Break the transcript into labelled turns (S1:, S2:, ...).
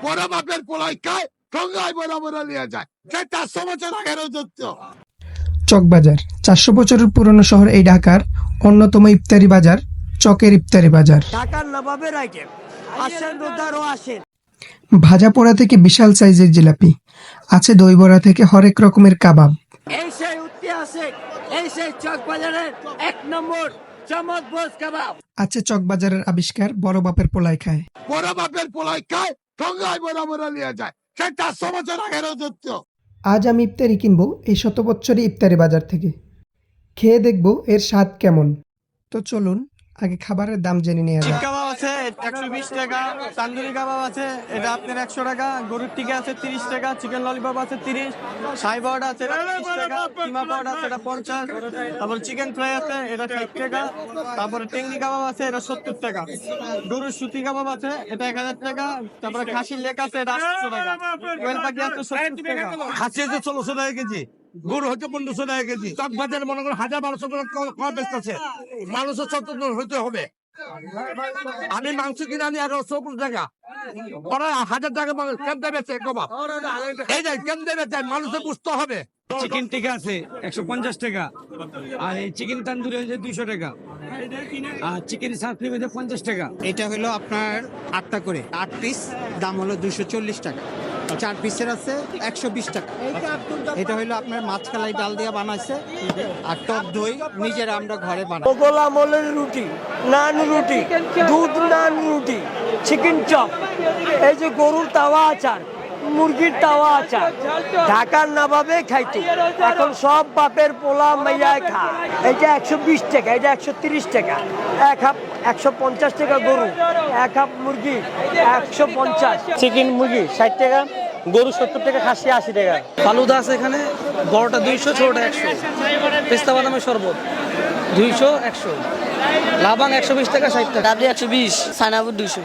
S1: বড় বাপের পোলাই খায়, ঠঙ্গায় বড় বড় নিয়ে যায়। সে 400 বছর আগের যুদ্ধ।
S2: চকবাজার 400 বছরের পুরনো শহর এই ঢাকার অন্যতম ইফতারি বাজার চকের ইফতারি বাজার।
S3: ঢাকার নবাবের আইটেম আসেন রোদারও আসেন।
S2: ভাজা পোড়া থেকে বিশাল সাইজের জিলাপি, আছে দই বড়া থেকে হরেক রকমের কাবাব।
S3: এই সেই ঐতিহাসিক, এই সেই চকবাজারের 1 নম্বর চমৎকার কাবাব।
S2: আছে চকবাজারের আবিষ্কার বড় বাপের পোলাই খায়।
S1: বড় বাপের পোলাই খায়, ঠঙ্গায় বড় বড় নিয়ে যায়। সে 400 বছর আগের যুদ্ধ।
S2: আজ আমি ইফতারি কিনবো এই শতবৎসরী ইফতারি বাজার থেকে, খেয়ে দেখবো এর স্বাদ কেমন। তো চলুন আগে খাবারের দাম জেনে নেওয়া
S4: চিক
S2: যাক।
S4: কাবাব আছে 120 টাকা, তান্দুরি কাবাব আছে এটা আপনার 100 টাকা, গরুর টিকা আছে 30 টাকা, চিকেন ললিপপ আছে 30, শাহি পাউডার আছে এটা 30 টাকা, কিমা পাউডার আছে এটা 50, তারপর চিকেন ফ্রাই আছে এটা 60 টাকা, তারপরে টেংরি কাবাব আছে এটা 70 টাকা, গরুর সুতি কাবাব আছে এটা 1000 টাকা, তারপরে খাসির লেক আছে এটা 800 টাকা, কোয়েল পাখি আছে 70 টাকা।
S1: খাসি হচ্ছে 1600 টাকা কেজি, গরু হচ্ছে 1500 টাকা কেজি। চকবাজারে মনে করেন 1000-1200 টাকা কম বেচতেছে। মানুষের সচেতন হইতে হবে। আমি মাংস কিনে আনি আর 150 টাকা, ওরা 1000 টাকা কেমন বেচে কবাব, এই যে কেমন বেচে মানুষের বুঝতে হবে।
S5: চিকেন টিকা আছে 150 টাকা, আর এই চিকেন তান্দুরি হচ্ছে 200 টাকা, আর চিকেন সাফলি হচ্ছে 50 টাকা।
S6: এটা হলো আপনার 8টা করে 8 পিস, দাম হলো 240 টাকা। 4 পিসের আছে 120 টাকা। এটা হলো আপনার মাছকালাই ডাল দিয়ে বানাইছে, আর টক দই নিজেরা আমরা ঘরে বানাই।
S3: মোগল আমলের রুটি, নান রুটি, দুধ নান রুটি, চিকেন চপ, এই যে গরুর তাওয়া আচার, মুরগির তাওয়া আচার, ঢাকার নবাবে খাইতো, এখন সব বাপের পোলা মাইয়ায় খায়। এটা 120 টাকা, এটা 130 টাকা, এক হাফ 150 টাকা গরু, এক হাফ মুরগি 150, চিকেন মুরগি 60 টাকা, গরু 70 টাকা, খাসি 80 টাকা।
S5: ফালুদা আছে এখানে, বড়টা 200, ছোটটা 100, পেস্তা বাদামের শরবত 200 100, লাবাং 120 টাকা 60 টাকা,
S7: ডাবলি 120, সাইনাবুর 200।